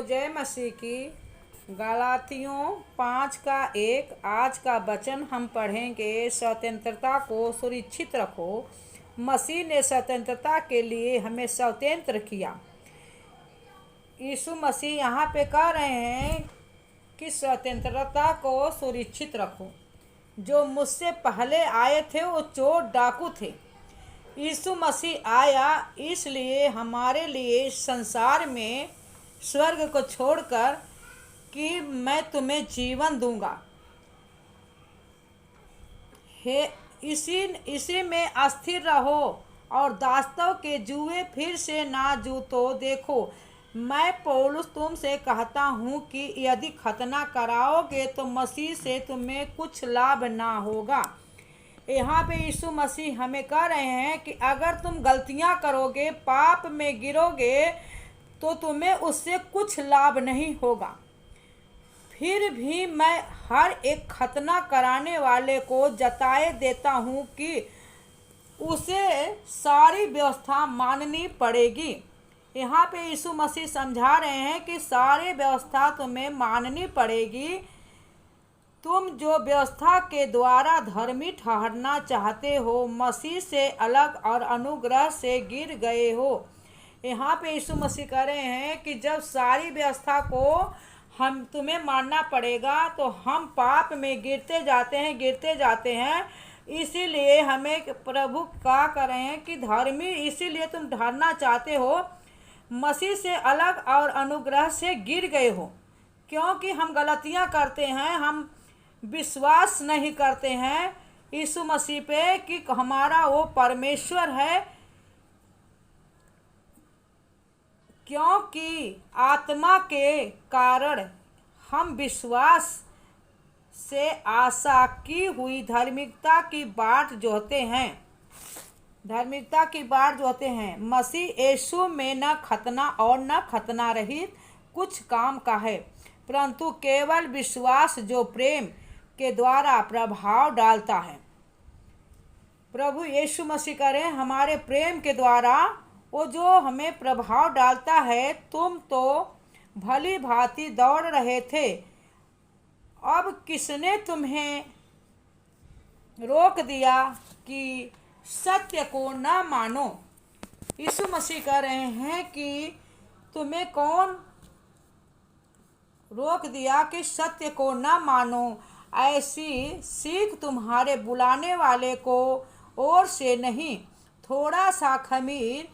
जय मसीह की। गलातियों 5:1 आज का वचन हम पढ़ेंगे। स्वतंत्रता को सुरक्षित रखो। मसीह ने स्वतंत्रता के लिए हमें स्वतंत्र किया। यीशु मसीह यहाँ पे कह रहे हैं कि स्वतंत्रता को सुरक्षित रखो। जो मुझसे पहले आए थे वो चोर डाकू थे। यीशु मसीह आया इसलिए हमारे लिए संसार में स्वर्ग को छोड़कर कि मैं तुम्हें जीवन दूंगा। हे इसी में अस्थिर रहो और दास्तों के जुए फिर से ना जूतो। देखो, मैं पौलुस तुमसे कहता हूँ कि यदि खतना कराओगे तो मसीह से तुम्हें कुछ लाभ ना होगा। यहाँ पे यीशु मसीह हमें कह रहे हैं कि अगर तुम गलतियाँ करोगे, पाप में गिरोगे, तो तुम्हें उससे कुछ लाभ नहीं होगा। फिर भी मैं हर एक खतना कराने वाले को जताए देता हूँ कि उसे सारी व्यवस्था माननी पड़ेगी। यहाँ पे यीशु मसीह समझा रहे हैं कि सारी व्यवस्था तुम्हें माननी पड़ेगी। तुम जो व्यवस्था के द्वारा धर्मी ठहरना चाहते हो, मसीह से अलग और अनुग्रह से गिर गए हो। यहाँ पे यीशु मसीह कह रहे हैं कि जब सारी व्यवस्था को हम तुम्हें मानना पड़ेगा तो हम पाप में गिरते जाते हैं। इसीलिए हमें प्रभु क्या कर रहे हैं कि धर्मी इसीलिए तुम ठहरना चाहते हो, मसीह से अलग और अनुग्रह से गिर गए हो। क्योंकि हम गलतियाँ करते हैं, हम विश्वास नहीं करते हैं यीशु मसीह पे कि हमारा वो परमेश्वर है। क्योंकि आत्मा के कारण हम विश्वास से आशा की हुई धार्मिकता की बाट जोहते हैं। मसीह यीशु में न खतना और न खतना रहित कुछ काम का है, परंतु केवल विश्वास जो प्रेम के द्वारा प्रभाव डालता है। प्रभु यीशु मसीह करें हमारे प्रेम के द्वारा वो जो हमें प्रभाव डालता है। तुम तो भली भांति दौड़ रहे थे, अब किसने तुम्हें रोक दिया कि सत्य को न मानो। यीशु मसीह कह रहे हैं कि तुम्हें कौन रोक दिया कि सत्य को न मानो। ऐसी सीख तुम्हारे बुलाने वाले को ओर से नहीं। थोड़ा सा खमीर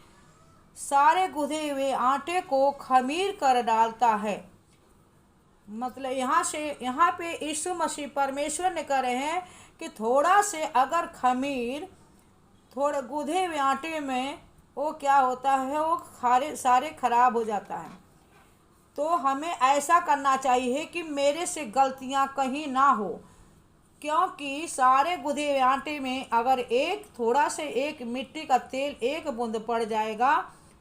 सारे गुधे हुए आटे को खमीर कर डालता है। मतलब यहाँ पे यीशु मसीह परमेश्वर ने कह रहे हैं कि थोड़ा से अगर खमीर थोड़े गुधे हुए आटे में वो क्या होता है, वो सारे खराब हो जाता है। तो हमें ऐसा करना चाहिए कि मेरे से गलतियाँ कहीं ना हो। क्योंकि सारे गुधे हुए आटे में अगर एक मिट्टी का तेल एक बूंद पड़ जाएगा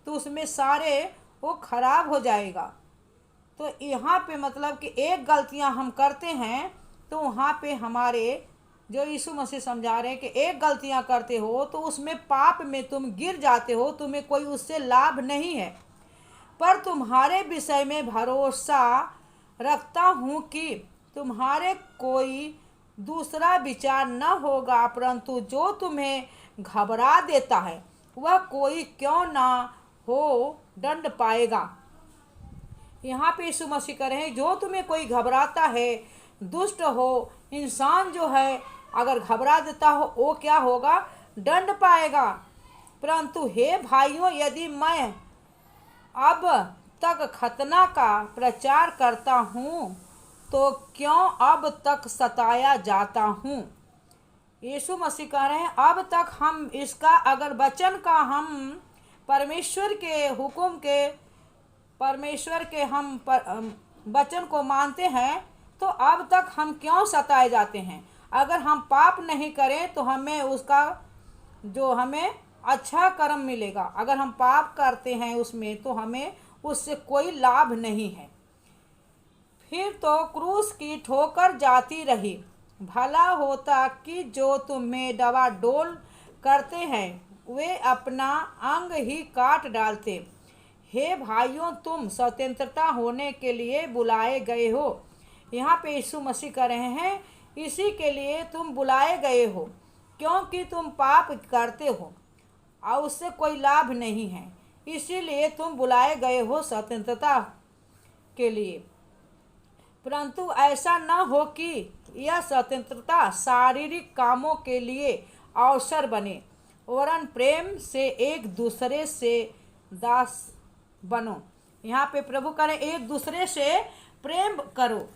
तो उसमें सारे वो खराब हो जाएगा। तो यहाँ पे मतलब कि एक गलतियाँ हम करते हैं तो वहाँ पे हमारे जो यीशु मसीह समझा रहे हैं कि एक गलतियाँ करते हो तो उसमें पाप में तुम गिर जाते हो, तुम्हें कोई उससे लाभ नहीं है। पर तुम्हारे विषय में भरोसा रखता हूँ कि तुम्हारे कोई दूसरा विचार न होगा, परंतु जो तुम्हें घबरा देता है वह कोई क्यों ना हो दंड पाएगा। यहाँ पे यीशु मसीह कह रहे हैं जो तुम्हें कोई घबराता है, दुष्ट हो, इंसान जो है अगर घबरा देता हो वो क्या होगा, दंड पाएगा। परंतु हे भाइयों, यदि मैं अब तक खतना का प्रचार करता हूँ तो क्यों अब तक सताया जाता हूँ। यीशु मसीह कह रहे हैं अब तक हम इसका अगर वचन का हम परमेश्वर के हम वचन को मानते हैं तो अब तक हम क्यों सताए जाते हैं। अगर हम पाप नहीं करें तो हमें उसका जो हमें अच्छा कर्म मिलेगा। अगर हम पाप करते हैं उसमें तो हमें उससे कोई लाभ नहीं है। फिर तो क्रूस की ठोकर जाती रही। भला होता कि जो तुम्हें डवाडोल करते हैं वे अपना अंग ही काट डालते। हे भाइयों, तुम स्वतंत्रता होने के लिए बुलाए गए हो। यहाँ पे यीशु मसीह कह रहे हैं इसी के लिए तुम बुलाए गए हो, क्योंकि तुम पाप करते हो और उससे कोई लाभ नहीं है, इसीलिए तुम बुलाए गए हो स्वतंत्रता के लिए। परंतु ऐसा न हो कि यह स्वतंत्रता शारीरिक कामों के लिए अवसर बने, वरन प्रेम से एक दूसरे से दास बनो। यहाँ पे प्रभु कह रहे एक दूसरे से प्रेम करो,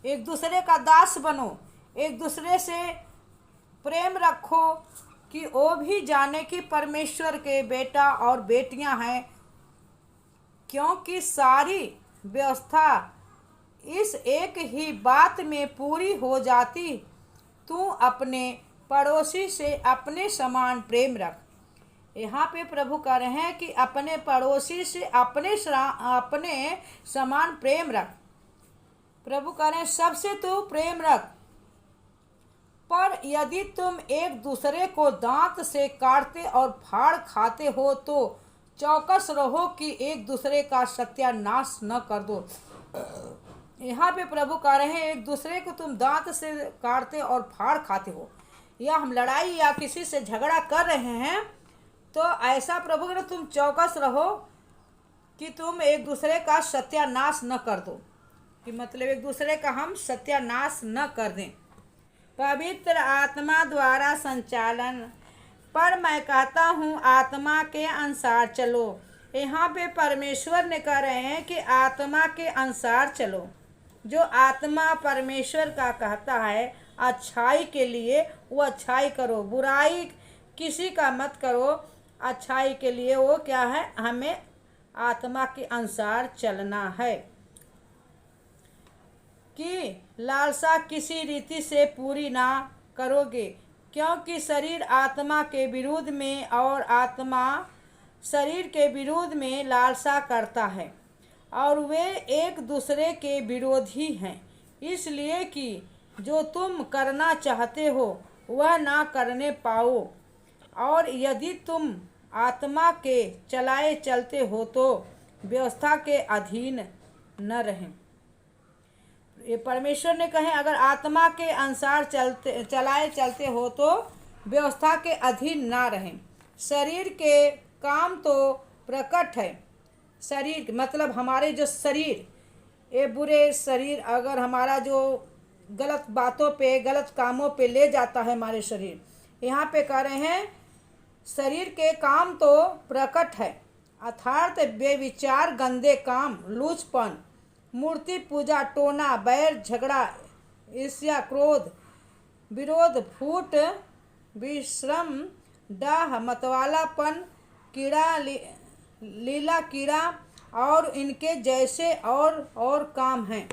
एक दूसरे का दास बनो, एक दूसरे से प्रेम रखो कि वो भी जाने कि परमेश्वर के बेटा और बेटियां हैं, क्योंकि सारी व्यवस्था इस एक ही बात में पूरी हो जाती, तू अपने पड़ोसी से अपने समान प्रेम रख। यहाँ पे प्रभु कह रहे हैं कि अपने पड़ोसी से अपने समान प्रेम रख। प्रभु कह रहे हैं सबसे तू प्रेम रख। पर यदि तुम एक दूसरे को दांत से काटते और फाड़ खाते हो तो चौकस रहो कि एक दूसरे का सत्यानाश न कर दो। यहाँ पे प्रभु कह रहे हैं एक दूसरे को तुम दांत से काटते और फाड़ खाते हो, या हम लड़ाई या किसी से झगड़ा कर रहे हैं तो ऐसा प्रभु कह रहे तुम चौकस रहो कि तुम एक दूसरे का सत्यानाश न कर दो, कि मतलब एक दूसरे का हम सत्यानाश न कर दें। पवित्र आत्मा द्वारा संचालन। पर मैं कहता हूँ आत्मा के अनुसार चलो। यहाँ पे परमेश्वर ने कह रहे हैं कि आत्मा के अनुसार चलो। जो आत्मा परमेश्वर का कहता है अच्छाई के लिए वो अच्छाई करो, बुराई किसी का मत करो, अच्छाई के लिए वो क्या है, हमें आत्मा के अनुसार चलना है। कि लालसा किसी रीति से पूरी ना करोगे, क्योंकि शरीर आत्मा के विरुद्ध में और आत्मा शरीर के विरुद्ध में लालसा करता है, और वे एक दूसरे के विरोधी हैं, इसलिए कि जो तुम करना चाहते हो वह ना करने पाओ। और यदि तुम आत्मा के चलाए चलते हो तो व्यवस्था के अधीन न रहें। ये परमेश्वर ने कहे अगर आत्मा के अनुसार चलाए चलते हो तो व्यवस्था के अधीन ना रहें। शरीर के काम तो प्रकट है। शरीर मतलब हमारे जो शरीर, ये बुरे शरीर अगर हमारा जो गलत बातों पे गलत कामों पे ले जाता है हमारे शरीर, यहाँ पे कह रहे हैं शरीर के काम तो प्रकट है, अर्थात बेविचार, गंदे काम, लूचपन, मूर्ति पूजा, टोना, बैर, झगड़ा, ईर्ष्या, क्रोध, विरोध, फूट, विश्रम, डाह, मतवालापन, कीड़ा, लीला कीड़ा और इनके जैसे और काम हैं।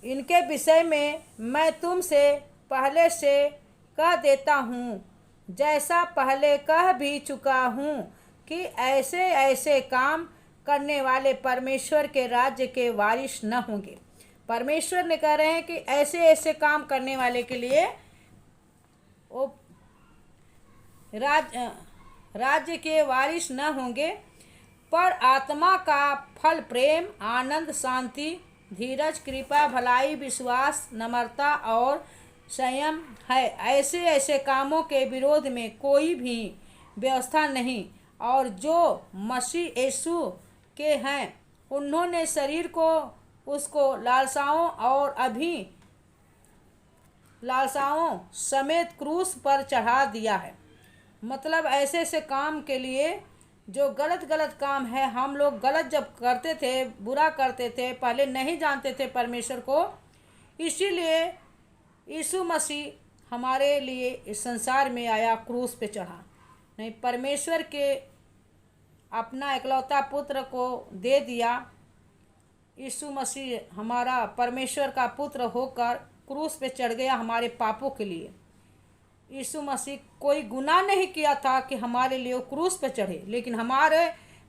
इनके विषय में मैं तुमसे पहले से कह देता हूँ, जैसा पहले कह भी चुका हूँ कि ऐसे ऐसे काम करने वाले परमेश्वर के राज्य के वारिस न होंगे। परमेश्वर ने कह रहे हैं कि ऐसे ऐसे काम करने वाले के लिए वो राज्य के वारिस न होंगे। पर आत्मा का फल प्रेम, आनंद, शांति, धीरज, कृपा, भलाई, विश्वास, नम्रता और संयम है। ऐसे ऐसे कामों के विरोध में कोई भी व्यवस्था नहीं। और जो मसीह यीशु के हैं उन्होंने शरीर को उसको लालसाओं और अभी लालसाओं समेत क्रूस पर चढ़ा दिया है। मतलब ऐसे ऐसे काम के लिए जो गलत गलत काम है, हम लोग गलत जब करते थे, बुरा करते थे, पहले नहीं जानते थे परमेश्वर को, इसीलिए यीशु मसीह हमारे लिए इस संसार में आया, क्रूस पे चढ़ा। नहीं, परमेश्वर के अपना इकलौता पुत्र को दे दिया। यीशु मसीह हमारा परमेश्वर का पुत्र होकर क्रूस पे चढ़ गया हमारे पापों के लिए। यीशु मसीह कोई गुनाह नहीं किया था कि हमारे लिए वो क्रूस पे चढ़े, लेकिन हमारे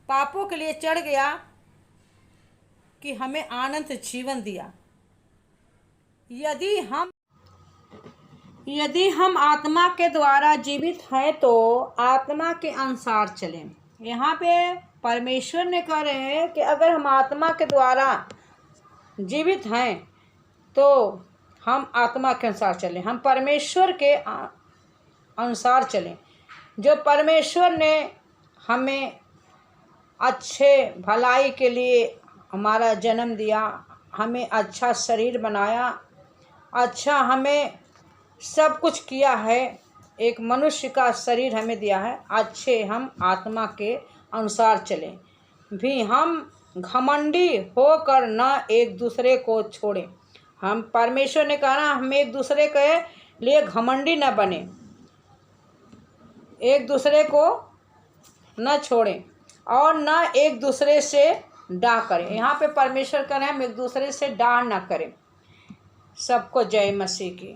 पापों के लिए चढ़ गया कि हमें अनंत जीवन दिया। यदि हम यदि हम आत्मा के द्वारा जीवित हैं तो आत्मा के अनुसार चलें। यहाँ पे परमेश्वर ने कह रहे हैं कि अगर हम आत्मा के द्वारा जीवित हैं तो हम आत्मा के अनुसार चलें, हम परमेश्वर के अनुसार चलें। जो परमेश्वर ने हमें अच्छे भलाई के लिए हमारा जन्म दिया, हमें अच्छा शरीर बनाया, अच्छा हमें सब कुछ किया है, एक मनुष्य का शरीर हमें दिया है, अच्छे हम आत्मा के अनुसार चलें। भी हम घमंडी होकर न एक दूसरे को छोड़ें। हम परमेश्वर ने कहा ना, हम एक दूसरे के लिए घमंडी न बने, एक दूसरे को न छोड़ें और न एक दूसरे से डाह करें। यहाँ पे परमेश्वर कह रहे हैं हम एक दूसरे से डाह न करें। सबको जय मसीह की।